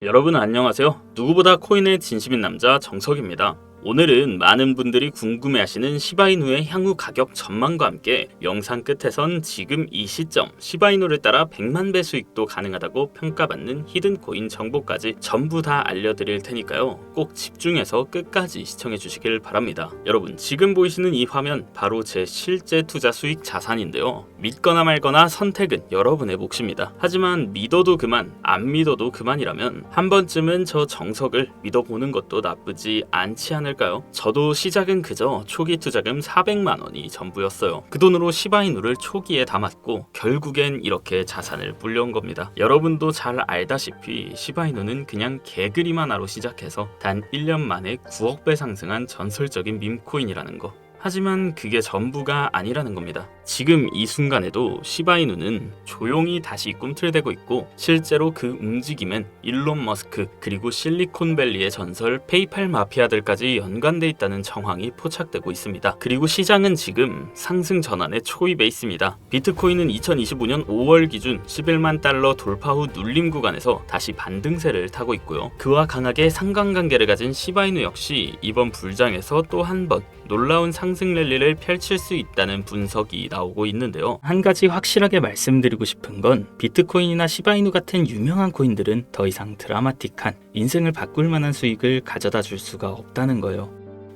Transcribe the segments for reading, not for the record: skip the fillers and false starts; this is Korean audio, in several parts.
여러분 안녕하세요. 누구보다 코인의 진심인 남자 정석입니다. 오늘은 많은 분들이 궁금해하시는 시바이누의 향후 가격 전망과 함께 영상 끝에선 지금 이 시점 시바이누를 따라 100만 배 수익도 가능하다고 평가받는 히든코인 정보까지 전부 다 알려드릴 테니까요. 꼭 집중해서 끝까지 시청해 주시길 바랍니다. 여러분 지금 보이시는 이 화면 바로 제 실제 투자 수익 자산인데요. 믿거나 말거나 선택은 여러분의 몫입니다. 하지만 믿어도 그만 안 믿어도 그만이라면 한 번쯤은 저 정석을 믿어보는 것도 나쁘지 않지 않을까요? 저도 시작은 그저 초기 투자금 400만 원이 전부였어요. 그 돈으로 시바이누를 초기에 담았고 결국엔 이렇게 자산을 불려온 겁니다. 여러분도 잘 알다시피 시바이누는 그냥 개그림 하나로 시작해서 단 1년 만에 9억 배 상승한 전설적인 밈코인이라는 거. 하지만 그게 전부가 아니라는 겁니다. 지금 이 순간에도 시바이누는 조용히 다시 꿈틀대고 있고 실제로 그 움직임엔 일론 머스크 그리고 실리콘밸리의 전설 페이팔 마피아들까지 연관돼 있다는 정황이 포착되고 있습니다. 그리고 시장은 지금 상승 전환의 초입에 있습니다. 비트코인은 2025년 5월 기준 11만 달러 돌파 후 눌림 구간에서 다시 반등세를 타고 있고요. 그와 강하게 상관관계를 가진 시바이누 역시 이번 불장에서 또 한 번 놀라운 상승 랠리를 펼칠 수 있다는 분석이 나오고 있는데요. 한 가지 확실하게 말씀드리고 싶은 건 비트코인이나 시바이누 같은 유명한 코인들은 더 이상 드라마틱한 인생을 바꿀 만한 수익을 가져다 줄 수가 없다는 거예요.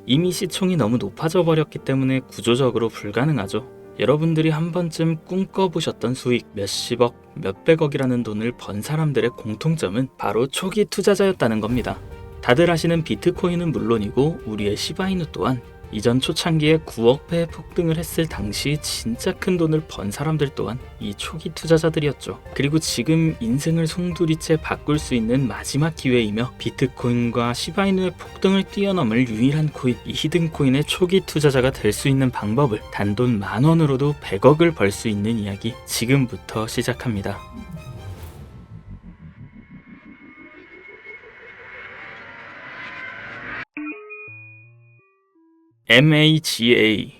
이미 시총이 너무 높아져 버렸기 때문에 구조적으로 불가능하죠. 여러분들이 한 번쯤 꿈꿔보셨던 수익 몇십억, 몇백억이라는 돈을 번 사람들의 공통점은 바로 초기 투자자였다는 겁니다. 다들 아시는 비트코인은 물론이고 우리의 시바이누 또한 이전 초창기에 9억 배의 폭등을 했을 당시 진짜 큰 돈을 번 사람들 또한 이 초기 투자자들이었죠. 그리고 지금 인생을 송두리째 바꿀 수 있는 마지막 기회이며 비트코인과 시바이누의 폭등을 뛰어넘을 유일한 코인, 이 히든코인의 초기 투자자가 될 수 있는 방법을 단돈 10,000원으로도 100억을 벌 수 있는 이야기 지금부터 시작합니다. MAGA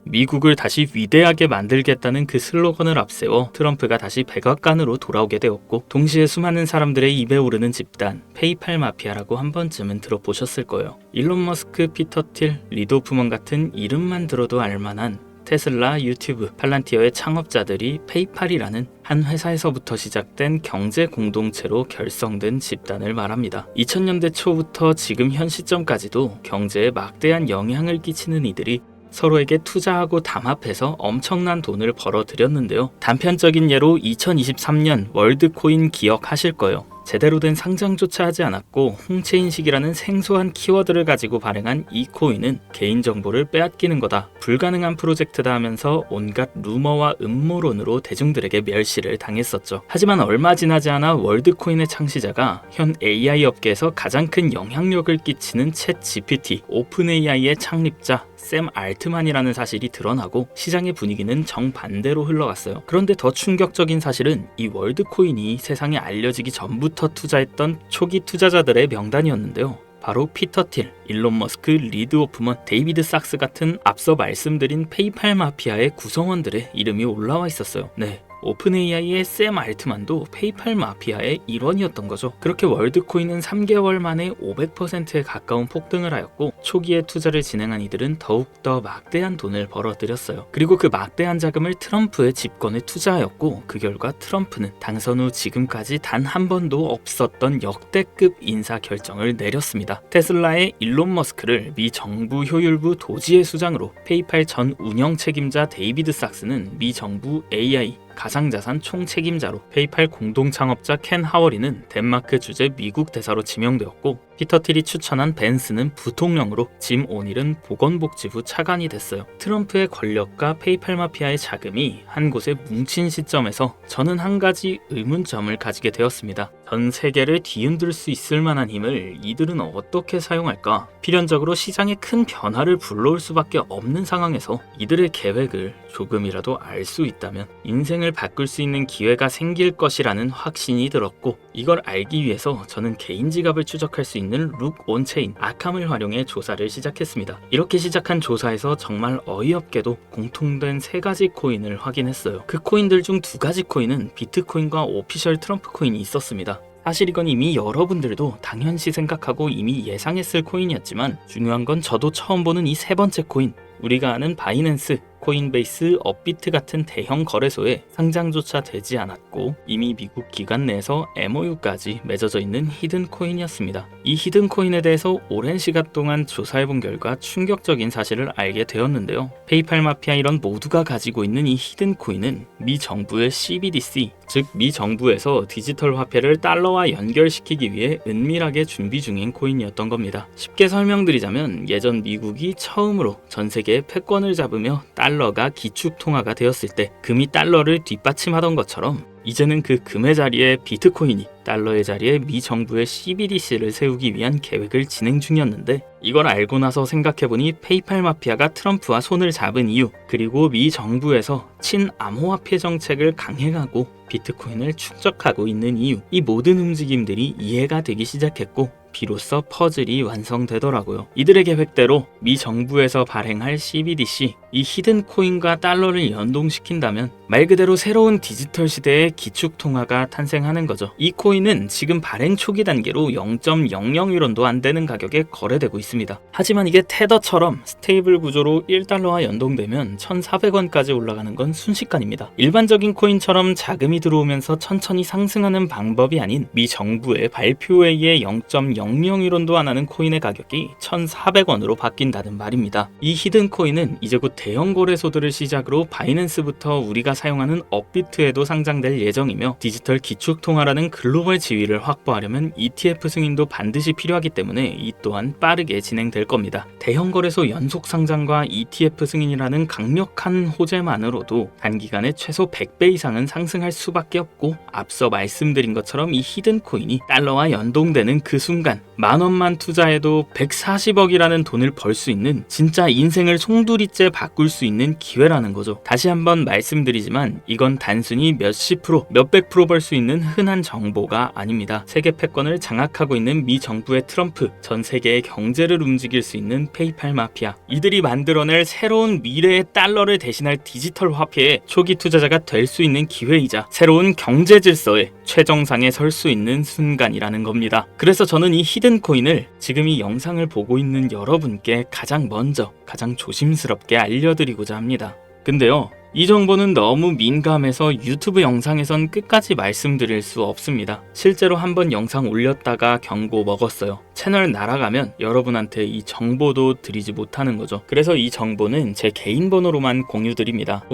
미국을 다시 위대하게 만들겠다는 그 슬로건을 앞세워 트럼프가 다시 백악관으로 돌아오게 되었고 동시에 수많은 사람들의 입에 오르는 집단 페이팔 마피아라고 한 번쯤은 들어보셨을 거예요. 일론 머스크, 피터 틸, 리드 호프먼 같은 이름만 들어도 알만한 테슬라, 유튜브, 팔란티어의 창업자들이 페이팔이라는 한 회사에서부터 시작된 경제 공동체로 결성된 집단을 말합니다. 2000년대 초부터 지금 현 시점까지도 경제에 막대한 영향을 끼치는 이들이 서로에게 투자하고 담합해서 엄청난 돈을 벌어들였는데요. 단편적인 예로 2023년 월드코인 기억하실 거예요. 제대로 된 상장조차 하지 않았고 홍채인식이라는 생소한 키워드를 가지고 발행한 이 코인은 개인정보를 빼앗기는 거다, 불가능한 프로젝트다 하면서 온갖 루머와 음모론으로 대중들에게 멸시를 당했었죠. 하지만 얼마 지나지 않아 월드코인의 창시자가 현 AI 업계에서 가장 큰 영향력을 끼치는 챗 GPT, 오픈 AI의 창립자 샘 알트만이라는 사실이 드러나고 시장의 분위기는 정반대로 흘러갔어요. 그런데 더 충격적인 사실은 이 월드코인이 세상에 알려지기 전부터 투자했던 초기 투자자들의 명단이었는데요. 바로 피터 틸, 일론 머스크, 리드 호프먼, 데이비드 sak스 같은 앞서 말씀드린 페이팔 마피아의 구성원들의 이름이 올라와 있었어요. 네. 오픈 AI의 샘 알트만도 페이팔 마피아의 일원이었던 거죠. 그렇게 월드코인은 3개월 만에 500%에 가까운 폭등을 하였고 초기에 투자를 진행한 이들은 더욱더 막대한 돈을 벌어들였어요. 그리고 그 막대한 자금을 트럼프의 집권에 투자하였고 그 결과 트럼프는 당선 후 지금까지 단 한 번도 없었던 역대급 인사 결정을 내렸습니다. 테슬라의 일론 머스크를 미 정부 효율부 도지회 수장으로, 페이팔 전 운영 책임자 데이비드 sak스는 미 정부 AI 가상자산 총책임자로, 페이팔 공동창업자 켄 하워리는 덴마크 주재 미국 대사로 지명되었고 피터 틸이 추천한 벤스는 부통령으로, 짐 오닐은 보건복지부 차관이 됐어요. 트럼프의 권력과 페이팔 마피아의 자금이 한 곳에 뭉친 시점에서 저는 한 가지 의문점을 가지게 되었습니다. 전 세계를 뒤흔들 수 있을 만한 힘을 이들은 어떻게 사용할까? 필연적으로 시장에 큰 변화를 불러올 수밖에 없는 상황에서 이들의 계획을 조금이라도 알 수 있다면 인생을 바꿀 수 있는 기회가 생길 것이라는 확신이 들었고, 이걸 알기 위해서 저는 개인 지갑을 추적할 수 있는 룩 온체인 아캄을 활용해 조사를 시작했습니다. 이렇게 시작한 조사에서 정말 어이없게도 공통된 3가지 코인을 확인했어요. 그 코인들 중 2가지 코인은 비트코인과 오피셜 트럼프 코인이 있었습니다. 사실 이건 이미 여러분들도 당연시 생각하고 이미 예상했을 코인이었지만 중요한 건 저도 처음 보는 이 세 번째 코인, 우리가 아는 바이낸스, 코인베이스, 업비트 같은 대형 거래소에 상장조차 되지 않았고 이미 미국 기관 내에서 MOU까지 맺어져 있는 히든 코인이었습니다. 이 히든 코인에 대해서 오랜 시간 동안 조사해본 결과 충격적인 사실을 알게 되었는데요. 페이팔 마피아 이런 모두가 가지고 있는 이 히든 코인은 미 정부의 CBDC, 즉 미 정부에서 디지털 화폐를 달러와 연결시키기 위해 은밀하게 준비 중인 코인이었던 겁니다. 쉽게 설명드리자면 예전 미국이 처음으로 전 세계의 패권을 잡으며 달러가 기축통화가 되었을 때 금이 달러를 뒷받침하던 것처럼 이제는 그 금의 자리에 비트코인이 달러의 자리에 미 정부의 CBDC를 세우기 위한 계획을 진행 중이었는데 이걸 알고 나서 생각해보니 페이팔 마피아가 트럼프와 손을 잡은 이유, 그리고 미 정부에서 친암호화폐 정책을 강행하고 비트코인을 축적하고 있는 이유, 이 모든 움직임들이 이해가 되기 시작했고 비로소 퍼즐이 완성되더라고요. 이들의 계획대로 미 정부에서 발행할 CBDC, 이 히든 코인과 달러를 연동시킨다면 말 그대로 새로운 디지털 시대의 기축통화가 탄생하는 거죠. 이 코인은 지금 발행 초기 단계로 0.00유론도 안 되는 가격에 거래되고 있습니다. 하지만 이게 테더처럼 스테이블 구조로 1달러와 연동되면 1,400원까지 올라가는 건 순식간입니다. 일반적인 코인처럼 자금이 들어오면서 천천히 상승하는 방법이 아닌 미 정부의 발표에 의해 0.00유론도 안 하는 코인의 가격이 1,400원으로 바뀐다는 말입니다. 이 히든 코인은 이제 곧 대형 거래소들을 시작으로 바이낸스부터 우리가 사용하는 업비트에도 상장될 예정이며 디지털 기축통화라는 글로벌 지위를 확보하려면 ETF 승인도 반드시 필요하기 때문에 이 또한 빠르게 진행될 겁니다. 대형 거래소 연속 상장과 ETF 승인이라는 강력한 호재만으로도 단기간에 최소 100배 이상은 상승할 수밖에 없고 앞서 말씀드린 것처럼 이 히든 코인이 달러와 연동되는 그 순간 10,000원만 투자해도 140억이라는 돈을 벌 수 있는 진짜 인생을 송두리째 바꿀 수 있는 기회라는 거죠. 다시 한번 말씀드리지만 이건 단순히 몇십 프로, 몇백 프로 벌 수 있는 흔한 정보가 아닙니다. 세계 패권을 장악하고 있는 미 정부의 트럼프, 전 세계의 경제를 움직일 수 있는 페이팔 마피아, 이들이 만들어낼 새로운 미래의 달러를 대신할 디지털 화폐의 초기 투자자가 될 수 있는 기회이자 새로운 경제 질서의 최정상에 설 수 있는 순간이라는 겁니다. 그래서 저는 이 히든 코인을 지금 이 영상을 보고 있는 여러분께 가장 먼저, 가장 조심스럽게 알려드리고자 합니다. 근데요, 이 정보는 너무 민감해서 유튜브 영상에선 끝까지 말씀드릴 수 없습니다. 실제로 한번 영상 올렸다가 경고 먹었어요. 채널 날아가면 여러분한테 이 정보도 드리지 못하는 거죠. 그래서 이 정보는 제 개인 번호로만 공유드립니다.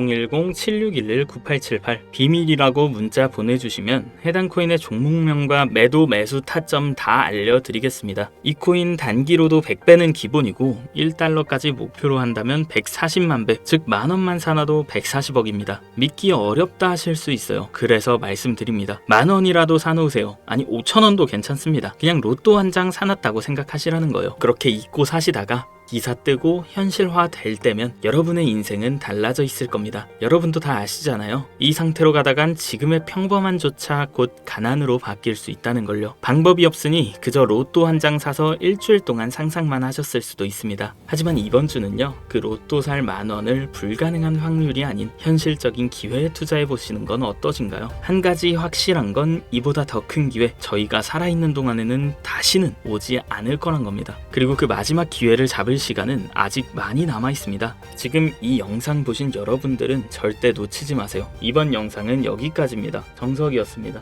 010-7611-9878 비밀이라고 문자 보내주시면 해당 코인의 종목명과 매도 매수 타점 다 알려드리겠습니다. 이 코인 단기로도 100배는 기본이고 1달러까지 목표로 한다면 140만 배, 즉 10,000원만 사놔도 140억입니다. 믿기 어렵다 하실 수 있어요. 그래서 말씀드립니다. 10,000원이라도 사놓으세요. 아니 5,000원도 괜찮습니다. 그냥 로또 한 장 사놨다고 생각하시라는 거예요. 그렇게 잊고 사시다가 기사 뜨고 현실화 될 때면 여러분의 인생은 달라져 있을 겁니다. 여러분도 다 아시잖아요. 이 상태로 가다간 지금의 평범함조차 곧 가난으로 바뀔 수 있다는 걸요. 방법이 없으니 그저 로또 한 장 사서 일주일 동안 상상만 하셨을 수도 있습니다. 하지만 이번 주는요, 그 로또 살 10,000원을 불가능한 확률이 아닌 현실적인 기회에 투자해 보시는 건 어떠신가요? 한 가지 확실한 건 이보다 더 큰 기회, 저희가 살아있는 동안에는 다시는 오지 않을 거란 겁니다. 그리고 그 마지막 기회를 잡을 시간은 아직 많이 남아 있습니다. 지금 이 영상 보신 여러분들은 절대 놓치지 마세요. 이번 영상은 여기까지입니다. 정석이었습니다.